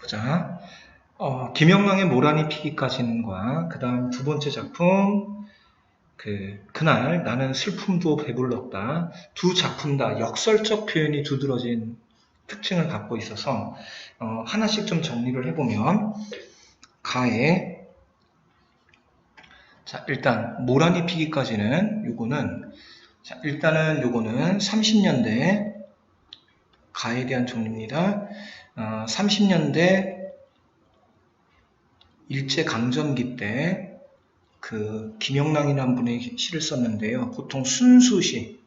보자. 김영랑의 모란이 피기까지는과 그 다음 두 번째 작품 그날 나는 슬픔도 배불렀다. 두 작품 다 역설적 표현이 두드러진 특징을 갖고 있어서 하나씩 좀 정리를 해보면 가에 자 일단 모란이 피기까지는 요거는 자 일단은 요거는 30년대 가에 대한 정리입니다. 30년대 일제강점기 때 그 김영랑이라는 분이 시를 썼는데요. 보통 순수시,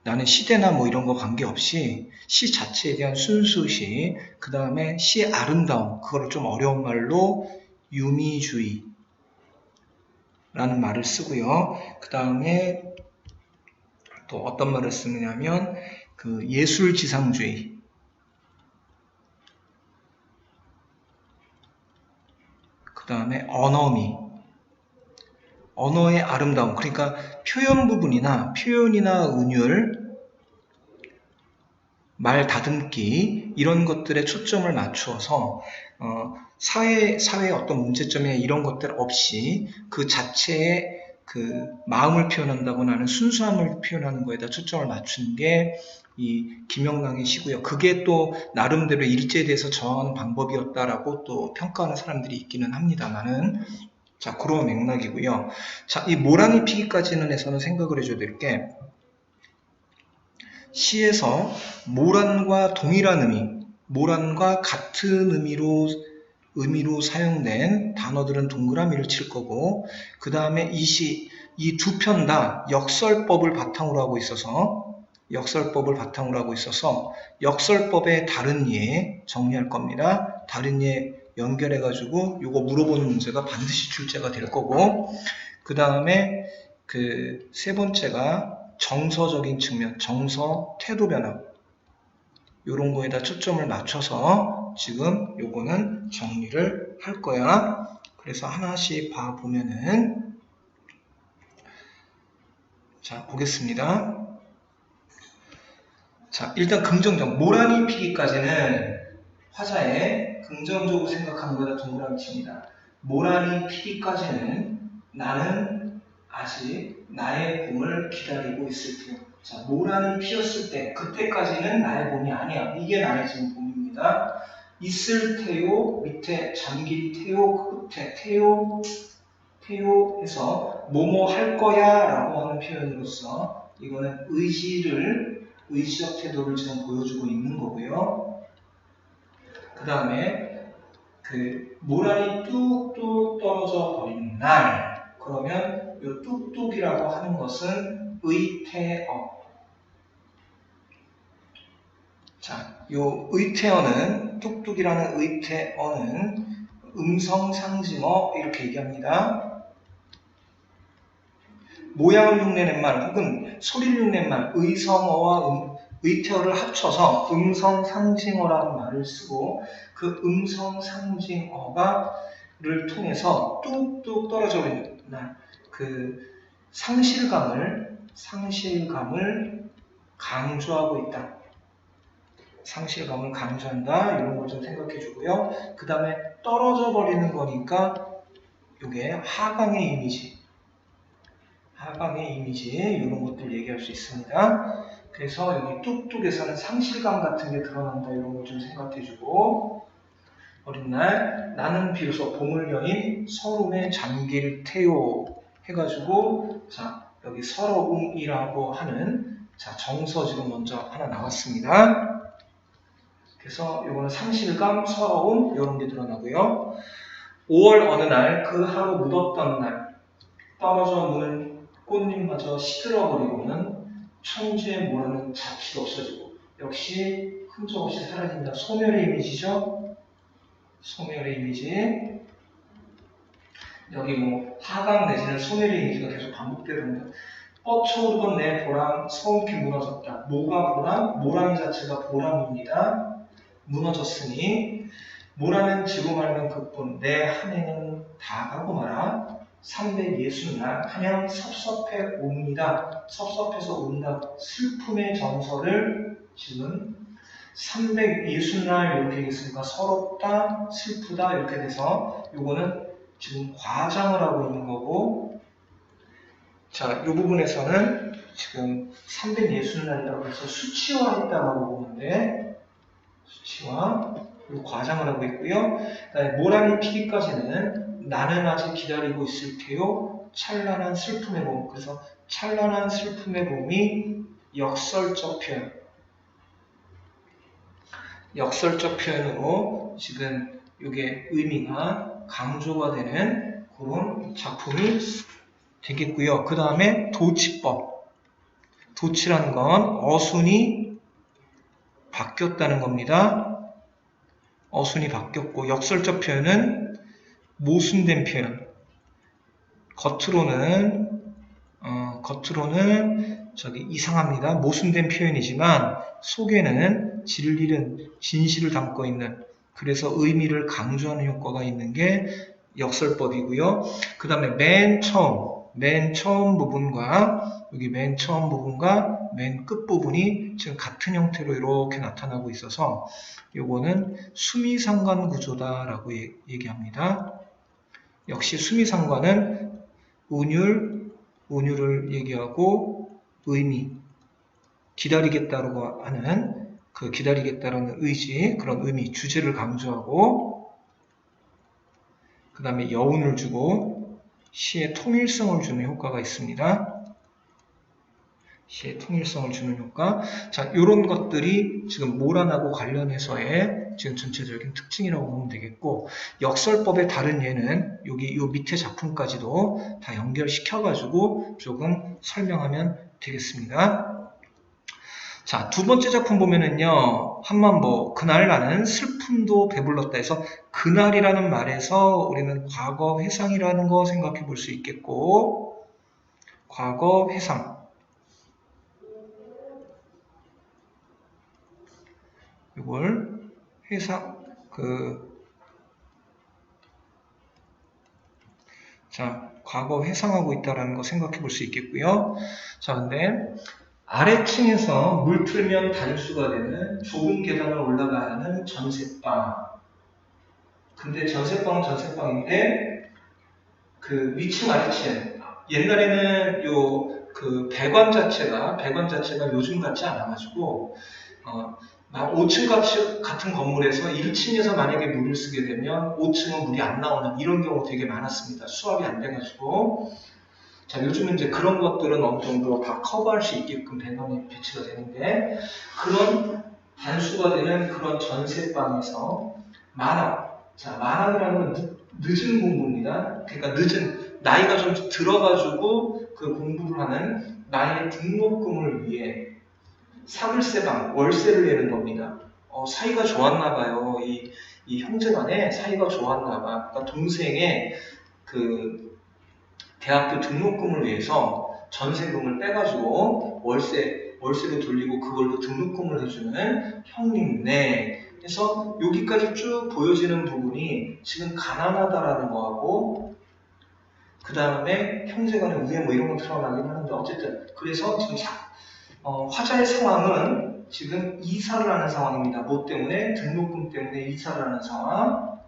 나는 시대나 뭐 이런 거 관계없이 시 자체에 대한 순수시, 그 다음에 시의 아름다움, 그거를 좀 어려운 말로 유미주의라는 말을 쓰고요. 그 다음에 또 어떤 말을 쓰느냐면 그 예술지상주의, 그 다음에 언어의 아름다움, 그러니까 표현 부분이나 표현이나 은율, 말 다듬기 이런 것들에 초점을 맞추어서 사회의 어떤 문제점이나 이런 것들 없이 그 자체의 그 마음을 표현한다거나 하는 순수함을 표현하는 거에다 초점을 맞춘 게 이 김영랑의 시고요. 그게 또 나름대로 일제에 대해서 저항하는 방법이었다라고 또 평가하는 사람들이 있기는 합니다만은 자, 그런 맥락이고요. 자, 이 모란이 피기까지는 해서는 생각을 해줘야 될 게 시에서 모란과 동일한 의미, 모란과 같은 의미로 사용된 단어들은 동그라미를 칠 거고 그 다음에 이 두 편 다 역설법을 바탕으로 하고 있어서 역설법의 다른 예 정리할 겁니다. 다른 예 연결해가지고 요거 물어보는 문제가 반드시 출제가 될 거고 그 다음에 그 세 번째가 정서적인 측면, 정서, 태도 변화 요런 거에다 초점을 맞춰서 지금 요거는 정리를 할 거야. 그래서 하나씩 봐보면은 자 보겠습니다. 자 일단 긍정적 모란이 피기까지는 화자에 긍정적으로 생각하는 거다 동그라미 칩니다. 모란이 피기까지는 나는 아직 나의 봄을 기다리고 있을 테요. 자, 모란이 피었을 때 그때까지는 나의 봄이 아니야. 이게 나의 지금 봄입니다. 있을 테요 밑에 잠길 테요 끝에 테요 해서 뭐뭐 할 거야 라고 하는 표현으로서 이거는 의지적 태도를 지금 보여주고 있는 거고요. 그 다음에 그 모란이 뚝뚝 떨어져 버린 날 그러면 이 뚝뚝이라고 하는 것은 의태어. 자, 요 의태어는 뚝뚝이라는 의태어는 음성 상징어 이렇게 얘기합니다. 모양을 흉내낸 말 혹은 소리를 흉내낸 말 의성어와 의태어를 합쳐서 음성 상징어라는 말을 쓰고 그 음성 상징어를 통해서 뚝뚝 떨어져 버리는 그 상실감을 강조하고 있다. 상실감을 강조한다. 이런 걸 좀 생각해 주고요. 그 다음에 떨어져 버리는 거니까 이게 하강의 이미지 이런 것들 얘기할 수 있습니다. 그래서 여기 뚝뚝에서는 상실감 같은 게 드러난다. 이런 걸 좀 생각해 주고 어린 날 나는 비로소 봄을 여인 서름에 잠길 테요 해가지고 자 여기 서러움이라고 하는 자 정서 지금 먼저 하나 나왔습니다. 그래서 이거는 상실감, 서러움 이런 게 드러나고요. 5월 어느 날 그 하루 묻었던 날 떨어져 무는 꽃잎마저 시들어버리고는 천지에 모르는 자취도 없어지고 역시 흔적 없이 사라진다. 소멸의 이미지죠. 소멸의 이미지. 여기 뭐 하강 내지는 소멸의 이미지가 계속 반복되는데 뻗쳐오르던 내 보람 서운케 무너졌다. 뭐가 보람? 모람 자체가 보람입니다. 무너졌으니 모라는 지고 말면 그뿐 내 한 해는 다 가고 마라. 360날 한양 섭섭해 옵니다. 섭섭해서 온다. 슬픔의 정서를 지금 360날 이렇게 되겠으니까 서럽다, 슬프다 이렇게 돼서 요거는 지금 과장을 하고 있는 거고, 자, 이 부분에서는 지금 360날이라고 해서 수치화했다라고 보는데, 수치화, 그리고 과장을 하고 있고요. 그다음에 모란이 피기까지는 나는 아직 기다리고 있을게요. 찬란한 슬픔의 봄. 그래서 찬란한 슬픔의 봄이 역설적 표현. 역설적 표현으로 지금 이게 의미가 강조가 되는 그런 작품이 되겠고요. 그 다음에 도치법. 도치라는 건 어순이 바뀌었다는 겁니다. 어순이 바뀌었고, 역설적 표현은 모순된 표현. 겉으로는 저기 이상합니다. 모순된 표현이지만 속에는 진실을 담고 있는, 그래서 의미를 강조하는 효과가 있는 게 역설법이고요. 그 다음에 맨 처음 부분과 여기 맨 처음 부분과 맨 끝 부분이 지금 같은 형태로 이렇게 나타나고 있어서 요거는 수미상관 구조다라고 얘기합니다. 역시 수미상관은 운율을 얘기하고 의미, 기다리겠다라고 하는 그 기다리겠다라는 의지, 그런 의미, 주제를 강조하고, 그 다음에 여운을 주고 시의 통일성을 주는 효과가 있습니다. 시의 통일성을 주는 효과. 자, 이런 것들이 지금 모란하고 관련해서의 지금 전체적인 특징이라고 보면 되겠고, 역설법의 다른 예는 여기 요 밑에 작품까지도 다 연결시켜가지고 조금 설명하면 되겠습니다. 자, 두 번째 작품 보면은요, 한만보, 그날 나는 슬픔도 배불렀다 해서 그날이라는 말에서 우리는 과거 회상이라는 거 생각해 볼 수 있겠고, 과거 회상. 이걸 회상, 자, 과거 회상하고 있다는 거 생각해 볼 수 있겠고요. 자, 근데 아래층에서 물 틀면 단수가 되는 좁은 계단을 올라가야 하는 전셋방. 근데 전셋방은 전셋방인데 그 위층 아래층, 옛날에는 배관 자체가 요즘 같지 않아가지고 5층 같은 건물에서 1층에서 만약에 물을 쓰게 되면 5층은 물이 안 나오는 이런 경우 되게 많았습니다. 수압이 안 돼가지고. 자, 요즘은 이제 그런 것들은 어느 정도 다 커버할 수 있게끔 배관이 배치가 되는데, 그런 단수가 되는 그런 전셋방에서 만학이라는 건 늦은 공부입니다. 그러니까 나이가 좀 들어가지고 그 공부를 하는 나의 등록금을 위해 사불세방, 월세를 내는 겁니다. 사이가 좋았나봐요. 이 형제간에 사이가 좋았나봐. 그러니까 동생의 그 대학교 등록금을 위해서 전세금을 빼가지고 월세로 돌리고 그걸로 등록금을 해주는 형님네. 그래서 여기까지 쭉 보여지는 부분이 지금 가난하다라는 거하고, 그 다음에 형제간의 우애 뭐 이런 거 드러나긴 하는데, 어쨌든 그래서 지금 화자의 상황은 지금 이사를 하는 상황입니다. 뭐 때문에? 등록금 때문에 이사를 하는 상황.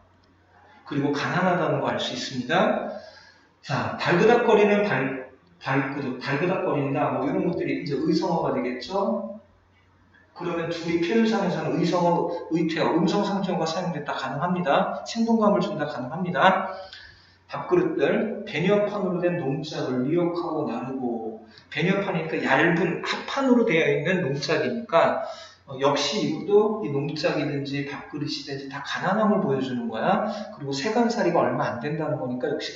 그리고 가난하다는 거 알 수 있습니다. 자, 달그닥거리는 달그닥거린다. 뭐 이런 것들이 이제 의성어가 되겠죠. 그러면 둘이 표현상에서는 의성어, 의태어, 음성상정어가 사용됐다 가능합니다. 생동감을 준다 가능합니다. 밥그릇들, 베니어판으로 된 농짝을 미역하고 나르고, 베니어판이니까 얇은 합판으로 되어 있는 농짝이니까 역시 이것도 이 농짝이든지 밥그릇이든지 다 가난함을 보여주는 거야. 그리고 세간살이가 얼마 안 된다는 거니까 역시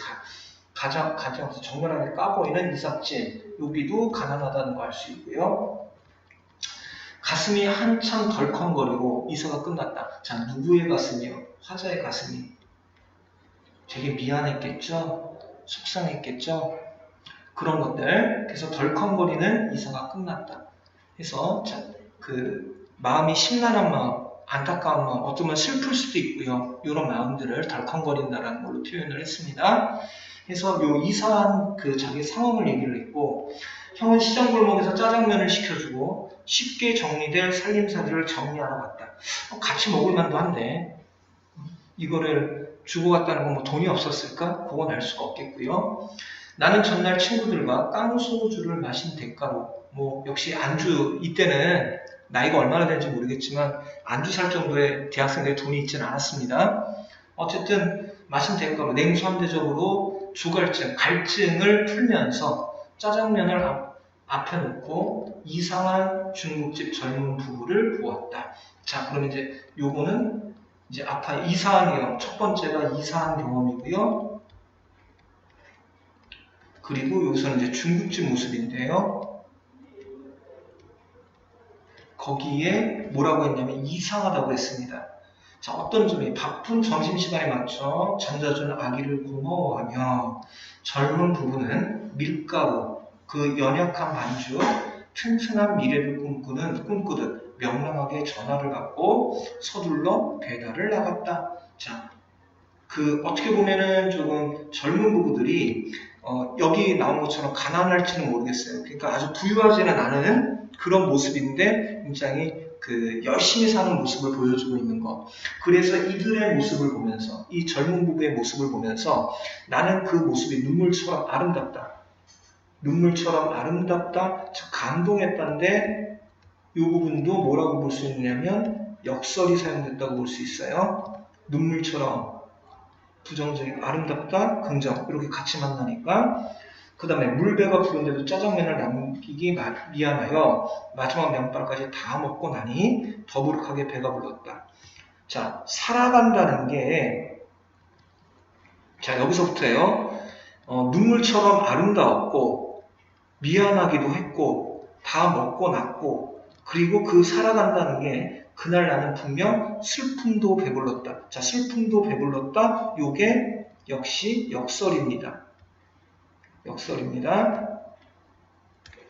가정에서 정면하게 까보이는 이삭질, 여기도 가난하다는 거 알 수 있고요. 가슴이 한참 덜컹거리고 이사가 끝났다. 자, 누구의 가슴이요? 화자의 가슴이. 되게 미안했겠죠? 속상했겠죠? 그런 것들. 그래서 덜컹거리는 이사가 끝났다. 그래서 그 마음이 심란한 마음, 안타까운 마음, 어쩌면 슬플 수도 있고요. 이런 마음들을 덜컹거린다라는 걸로 표현을 했습니다. 그래서 요 이사한 그 자기 상황을 얘기를 했고, 형은 시장골목에서 짜장면을 시켜주고 쉽게 정리될 살림살이를 정리하러 갔다. 같이 먹을 만도 한데 이거를 주고 갔다는 건 뭐 돈이 없었을까? 그건 알 수가 없겠고요. 나는 전날 친구들과 깡소주를 마신 대가로 뭐 역시 안주, 이때는 나이가 얼마나 되는지 모르겠지만 안주 살 정도의 대학생들의 돈이 있지는 않았습니다. 어쨌든 마신 대가로 냉수 한 대접으로 갈증을 풀면서 짜장면을 앞에 놓고 이상한 중국집 젊은 부부를 보았다. 자, 그럼 이제 요거는 이제 앞에 이상한 경험, 첫 번째가 이상한 경험이고요. 그리고 여기서는 이제 중국집 모습인데요. 거기에 뭐라고 했냐면 이상하다고 했습니다. 자, 어떤 점이 바쁜 점심시간에 맞춰 잠자준 아기를 고마워하며 젊은 부부는 밀가루, 그 연약한 반죽, 튼튼한 미래를 꿈꾸듯 명랑하게 전화를 받고 서둘러 배달을 나갔다. 자, 어떻게 보면은 조금 젊은 부부들이 여기 나온 것처럼 가난할지는 모르겠어요. 그러니까 아주 부유하지는 않은 그런 모습인데 굉장히 열심히 사는 모습을 보여주고 있는 것. 그래서 이들의 모습을 보면서, 이 젊은 부부의 모습을 보면서 나는 그 모습이 눈물처럼 아름답다. 눈물처럼 아름답다. 감동했다는데 이 부분도 뭐라고 볼 수 있냐면 역설이 사용됐다고 볼 수 있어요. 눈물처럼 부정적인 아름답다, 긍정 이렇게 같이 만나니까 그 다음에 물배가 부른데도 짜장면을 남기기 미안하여 마지막 면발까지 다 먹고 나니 더부룩하게 배가 불렀다. 자, 살아간다는 게 자 여기서부터예요. 눈물처럼 아름다웠고 미안하기도 했고 다 먹고 났고 그리고 그 살아간다는 게 그날 나는 분명 슬픔도 배불렀다. 자, 슬픔도 배불렀다. 요게 역시 역설입니다. 역설입니다.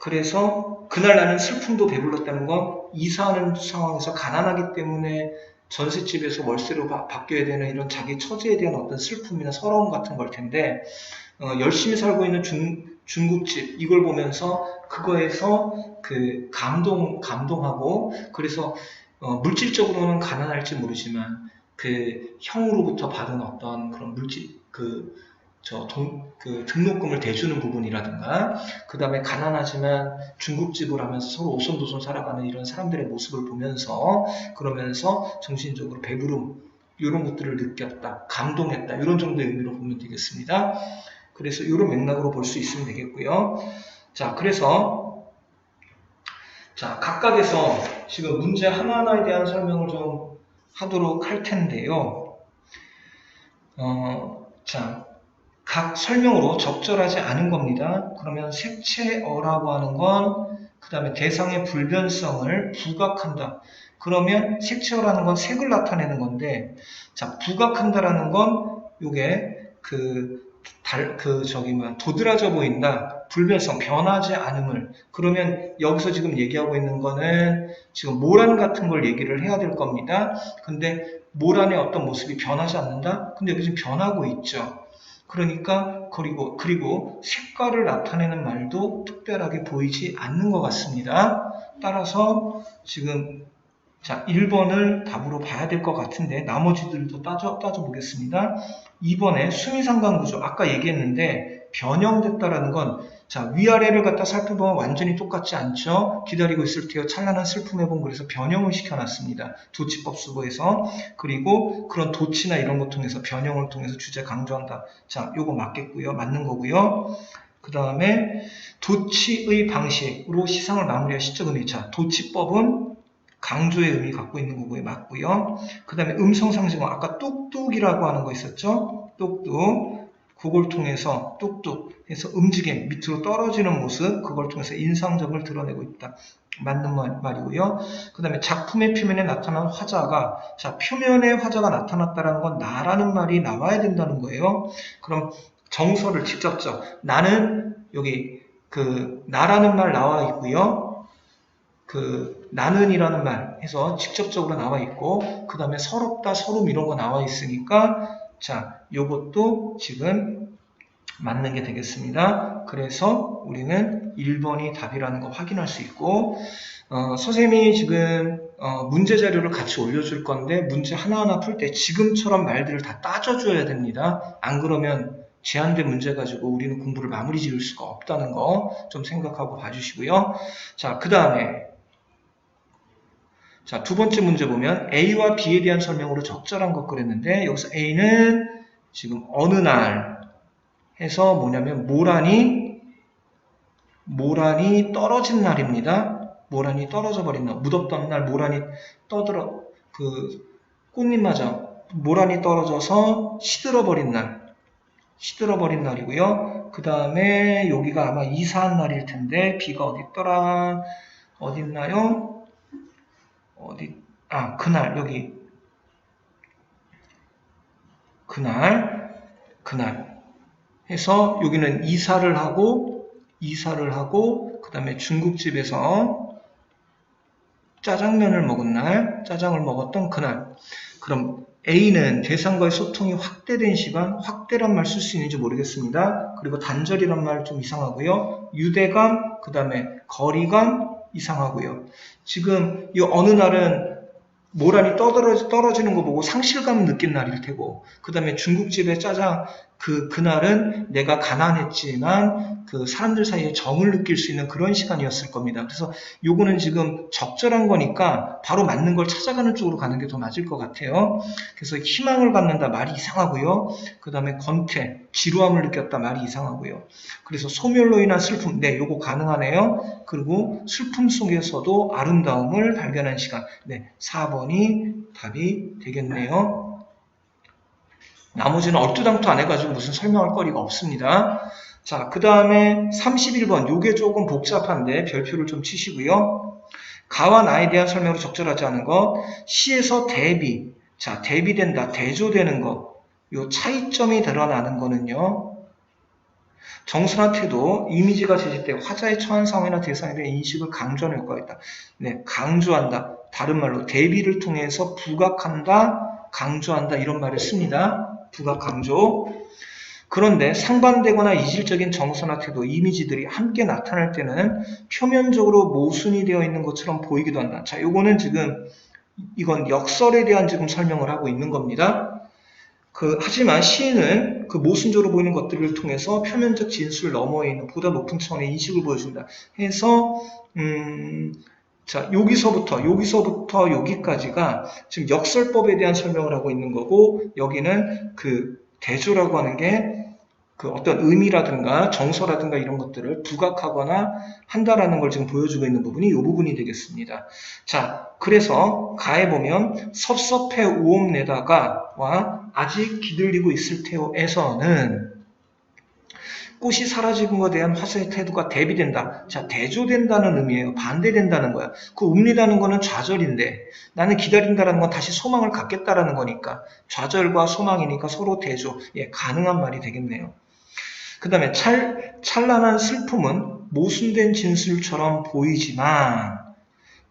그래서 그날 나는 슬픔도 배불렀다는 건 이사하는 상황에서 가난하기 때문에 전셋집에서 월세로 바뀌어야 되는 이런 자기 처지에 대한 어떤 슬픔이나 서러움 같은 걸 텐데 열심히 살고 있는 중국집 이걸 보면서 그거에서 감동하고 그래서 물질적으로는 가난할지 모르지만 형으로부터 받은 어떤 그런 물질 등록금을 대주는 부분이라든가 그 다음에 가난하지만 중국집을 하면서 서로 오손도손 살아가는 이런 사람들의 모습을 보면서 그러면서 정신적으로 배부름 이런 것들을 느꼈다, 감동했다 이런 정도의 의미로 보면 되겠습니다. 그래서 이런 맥락으로 볼 수 있으면 되겠고요. 자, 그래서 각각에서 지금 문제 하나하나에 대한 설명을 좀 하도록 할 텐데요. 각 설명으로 적절하지 않은 겁니다. 그러면 색채어라고 하는 건 그 다음에 대상의 불변성을 부각한다. 그러면 색채어라는 건 색을 나타내는 건데 부각한다라는 건 요게 도드라져 보인다. 불변성, 변하지 않음을. 그러면 여기서 지금 얘기하고 있는 거는 지금 모란 같은 걸 얘기를 해야 될 겁니다. 근데 모란의 어떤 모습이 변하지 않는다? 근데 여기 지금 변하고 있죠. 그러니까 그리고 색깔을 나타내는 말도 특별하게 보이지 않는 것 같습니다. 따라서 지금 1번을 답으로 봐야 될 것 같은데 나머지들도 따져보겠습니다. 2번에 수미상관구조 아까 얘기했는데 변형됐다라는 건 위아래를 갖다 살펴보면 완전히 똑같지 않죠. 기다리고 있을 때요 찬란한 슬픔의 본 그래서 변형을 시켜놨습니다. 도치법수보에서. 그리고 그런 도치나 이런 것 통해서 변형을 통해서 주제 강조한다. 요거 맞겠고요. 맞는 거고요. 그 다음에 도치의 방식으로 시상을 마무리할 시적 의미. 도치법은 강조의 의미 갖고 있는 거고요. 맞고요. 그 다음에 음성상징어 아까 뚝뚝이라고 하는 거 있었죠. 뚝뚝. 그걸 통해서 뚝뚝 해서 움직임, 밑으로 떨어지는 모습 그걸 통해서 인상적을 드러내고 있다. 맞는 말이고요. 그 다음에 작품의 표면에 나타난 화자가 표면에 화자가 나타났다는 건 나라는 말이 나와야 된다는 거예요. 그럼 정서를 직접적 나는 여기 나라는 말 나와 있고요. 나는이라는 말 해서 직접적으로 나와 있고 그 다음에 서럽다, 서름 이런 거 나와 있으니까 요것도 지금 맞는 게 되겠습니다. 그래서 우리는 1번이 답이라는 거 확인할 수 있고, 선생님이 지금 문제 자료를 같이 올려줄 건데 문제 하나하나 풀 때 지금처럼 말들을 다 따져줘야 됩니다. 안 그러면 제한된 문제 가지고 우리는 공부를 마무리 지을 수가 없다는 거 좀 생각하고 봐주시고요. 자, 그 다음에 자, 두 번째 문제 보면 A와 B에 대한 설명으로 적절한 것 그랬는데 여기서 A는 지금 어느 날 해서 뭐냐면 모란이 떨어진 날입니다. 모란이 떨어져 버린 날, 무덥던 날 모란이 떠들어 꽃잎마저 모란이 떨어져서 시들어 버린 날이고요. 그 다음에 여기가 아마 이사한 날일 텐데 B가 어디 있더라? 어디 있나요? 그날 여기 그날 해서 여기는 이사를 하고 그 다음에 중국집에서 짜장을 먹었던 그날. 그럼 A는 대상과의 소통이 확대된 시간, 확대란 말 쓸 수 있는지 모르겠습니다. 그리고 단절이란 말 좀 이상하고요. 유대감, 그 다음에 거리감 이상하고요. 지금 이 어느 날은 모란이 떨어지는 거 보고 상실감을 느낀 날일 테고, 그 다음에 중국집의 짜장, 그날은 내가 가난했지만 그 사람들 사이에 정을 느낄 수 있는 그런 시간이었을 겁니다. 그래서 요거는 지금 적절한 거니까 바로 맞는 걸 찾아가는 쪽으로 가는 게 더 맞을 것 같아요. 그래서 희망을 갖는다 말이 이상하고요. 그 다음에 권태, 지루함을 느꼈다 말이 이상하고요. 그래서 소멸로 인한 슬픔, 네, 요거 가능하네요. 그리고 슬픔 속에서도 아름다움을 발견한 시간, 네, 4번이 답이 되겠네요. 나머지는 얼토당토 안 해가지고 무슨 설명할 거리가 없습니다. 자, 그 다음에 31번, 요게 조금 복잡한데 별표를 좀 치시고요. 가와 나에 대한 설명으로 적절하지 않은 것, 시에서 대비, 자, 대비된다, 대조되는 것, 요 차이점이 드러나는 거는요. 정수나 태도, 이미지가 제시될 때 화자의 처한 상황이나 대상에 대한 인식을 강조하는 효과가 있다. 네, 강조한다. 다른 말로 대비를 통해서 부각한다, 강조한다 이런 말을 씁니다. 부각, 강조. 그런데 상반되거나 이질적인 정서나 태도, 이미지들이 함께 나타날 때는 표면적으로 모순이 되어 있는 것처럼 보이기도 한다. 자, 요거는 지금 이건 역설에 대한 지금 설명을 하고 있는 겁니다. 하지만 시인은 그 모순적으로 보이는 것들을 통해서 표면적 진술 너머에 있는 보다 높은 차원의 인식을 보여준다. 해서 자, 여기서부터 여기까지가 지금 역설법에 대한 설명을 하고 있는 거고, 여기는 그 대조라고 하는 게 그 어떤 의미라든가 정서라든가 이런 것들을 부각하거나 한다라는 걸 지금 보여주고 있는 부분이 이 부분이 되겠습니다. 자, 그래서 가에 보면 섭섭해 우옵내다가와 아직 기들리고 있을 테오에서는 꽃이 사라진 것에 대한 화사의 태도가 대비된다. 자, 대조된다는 의미예요. 반대된다는 거야. 그 웁니다는 거는 좌절인데 나는 기다린다는 건 다시 소망을 갖겠다라는 거니까 좌절과 소망이니까 서로 대조. 예, 가능한 말이 되겠네요. 그 다음에 찬란한 슬픔은 모순된 진술처럼 보이지만,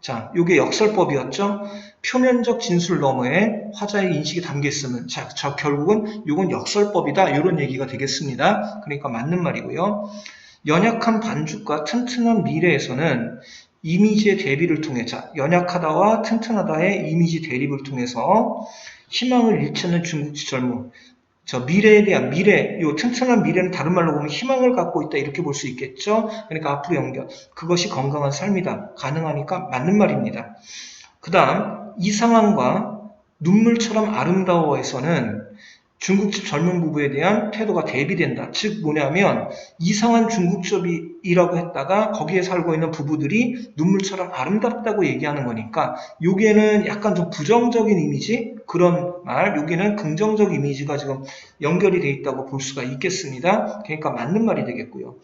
자, 요게 역설법이었죠. 표면적 진술 너머에 화자의 인식이 담겨 있으면, 자, 결국은 요건 역설법이다. 이런 얘기가 되겠습니다. 그러니까 맞는 말이고요. 연약한 반죽과 튼튼한 미래에서는 이미지의 대비를 통해, 자, 연약하다와 튼튼하다의 이미지 대립을 통해서 희망을 잃지 중국집 젊음. 저 미래에 대한 요 튼튼한 미래는 다른 말로 보면 희망을 갖고 있다 이렇게 볼 수 있겠죠. 그러니까 앞으로 연결. 그것이 건강한 삶이다. 가능하니까 맞는 말입니다. 그 다음 이 상황과 눈물처럼 아름다워에서는 중국집 젊은 부부에 대한 태도가 대비된다. 즉 뭐냐면 이상한 중국집이라고 했다가 거기에 살고 있는 부부들이 눈물처럼 아름답다고 얘기하는 거니까 여기에는 약간 좀 부정적인 이미지 그런 말, 여기는 긍정적 이미지가 지금 연결이 돼 있다고 볼 수가 있겠습니다. 그러니까 맞는 말이 되겠고요.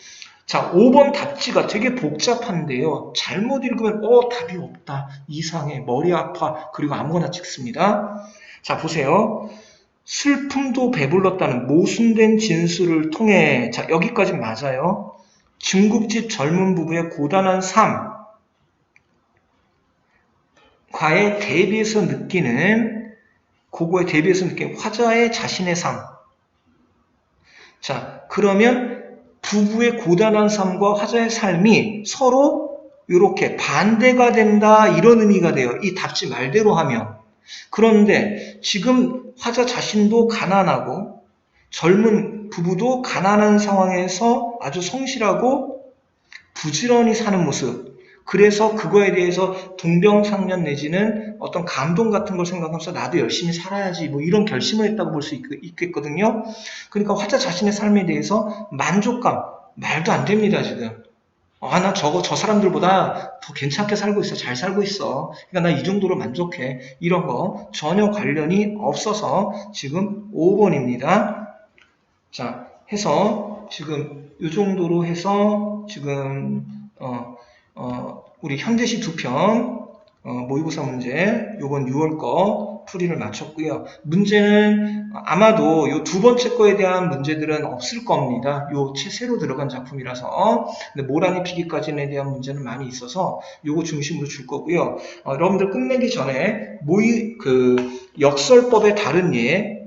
자, 5번 답지가 되게 복잡한데요. 잘못 읽으면 답이 없다. 이상해. 머리 아파. 그리고 아무거나 찍습니다. 자, 보세요. 슬픔도 배불렀다는 모순된 진술을 통해, 자, 여기까지 맞아요. 중국집 젊은 부부의 고단한 삶과에 대비해서 느끼는, 그거에 대비해서 느끼는 화자의 자신의 삶. 자, 그러면 부부의 고단한 삶과 화자의 삶이 서로 이렇게 반대가 된다, 이런 의미가 돼요. 이 답지 말대로 하면. 그런데 지금 화자 자신도 가난하고 젊은 부부도 가난한 상황에서 아주 성실하고 부지런히 사는 모습, 그래서 그거에 대해서 동병상련 내지는 어떤 감동 같은 걸 생각하면서 나도 열심히 살아야지, 뭐 이런 결심을 했다고 볼 수 있겠거든요. 그러니까 화자 자신의 삶에 대해서 만족감, 말도 안 됩니다, 지금. 나 저 사람들보다 더 괜찮게 살고 있어. 잘 살고 있어. 그러니까 나 이 정도로 만족해. 이런 거 전혀 관련이 없어서 지금 5번입니다. 자, 해서 지금 이 정도로 해서 지금 우리 현대시 2편 모의고사 문제 요번 6월 거 풀이를 마쳤고요. 문제는 아마도 요 두 번째 거에 대한 문제들은 없을 겁니다. 요 새로 들어간 작품이라서. 근데 모란이 피기까지에 대한 문제는 많이 있어서 요거 중심으로 줄 거고요. 여러분들 끝내기 전에 역설법의 다른 예,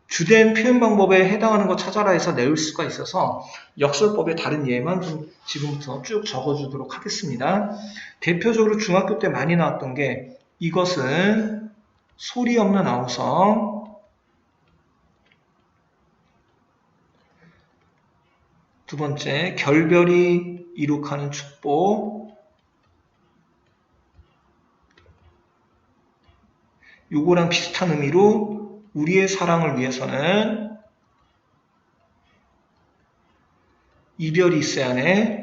주된 표현 방법에 해당하는 거 찾아라 해서 내올 수가 있어서 역설법의 다른 예만 좀 지금부터 쭉 적어주도록 하겠습니다. 대표적으로 중학교 때 많이 나왔던 게 이것은 소리 없는 아우성, 두 번째 결별이 이룩하는 축복, 요거랑 비슷한 의미로 우리의 사랑을 위해서는 이별이 있어야 하네.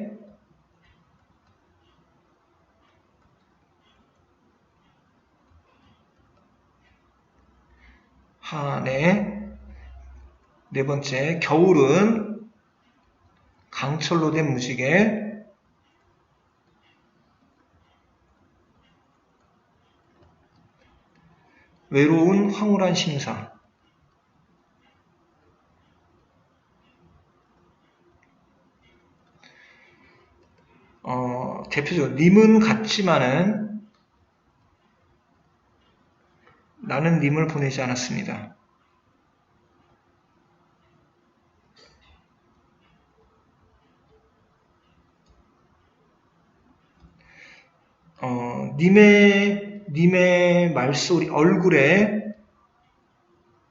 네 번째, 겨울은 강철로 된 무지개. 외로운 황홀한 심사. 대표적으로 님은 같지만은 나는 님을 보내지 않았습니다. 님의 말소리, 얼굴에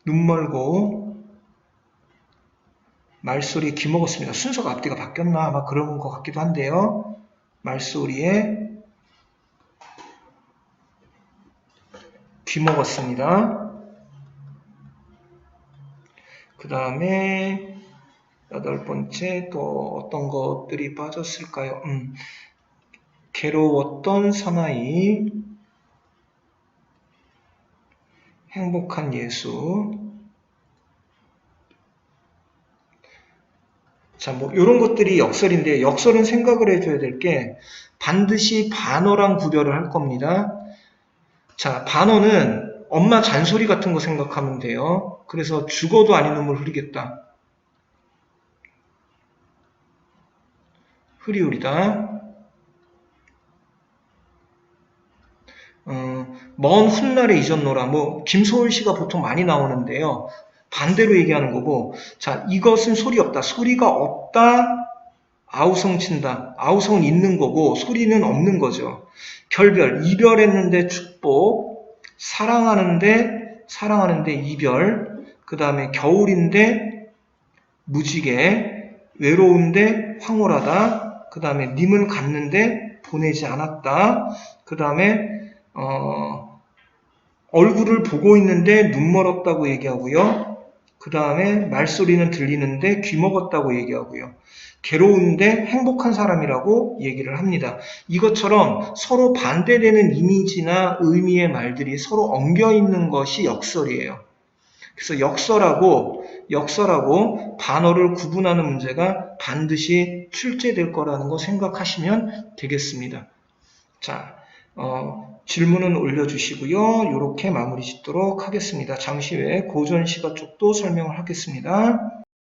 눈 멀고 말소리 기먹었습니다. 순서가 앞뒤가 바뀌었나? 아마 그런 것 같기도 한데요. 말소리에 귀먹었습니다. 그 다음에 8번째 또 어떤 것들이 빠졌을까요? 괴로웠던 사나이, 행복한 예수. 자, 뭐 이런 것들이 역설인데, 역설은 생각을 해줘야 될 게 반드시 반어랑 구별을 할 겁니다. 자, 반어는 엄마 잔소리 같은 거 생각하면 돼요. 그래서 죽어도 아닌 눈물 흐리겠다. 흐리우리다. 먼 훗날에 잊었노라. 뭐 김소월 씨가 보통 많이 나오는데요. 반대로 얘기하는 거고, 자, 이것은 소리 없다. 소리가 없다. 아우성 친다. 아우성은 있는 거고 소리는 없는 거죠. 결별, 이별했는데 축복, 사랑하는데 이별, 그 다음에 겨울인데 무지개, 외로운데 황홀하다, 그 다음에 님은 갔는데 보내지 않았다, 그 다음에 얼굴을 보고 있는데 눈 멀었다고 얘기하고요. 그 다음에 말소리는 들리는데 귀 먹었다고 얘기하고요. 괴로운데 행복한 사람이라고 얘기를 합니다. 이것처럼 서로 반대되는 이미지나 의미의 말들이 서로 엉겨 있는 것이 역설이에요. 그래서 역설하고 반어를 구분하는 문제가 반드시 출제될 거라는 거 생각하시면 되겠습니다. 자, 질문은 올려주시고요. 이렇게 마무리 짓도록 하겠습니다. 잠시 후에 고전시가 쪽도 설명을 하겠습니다.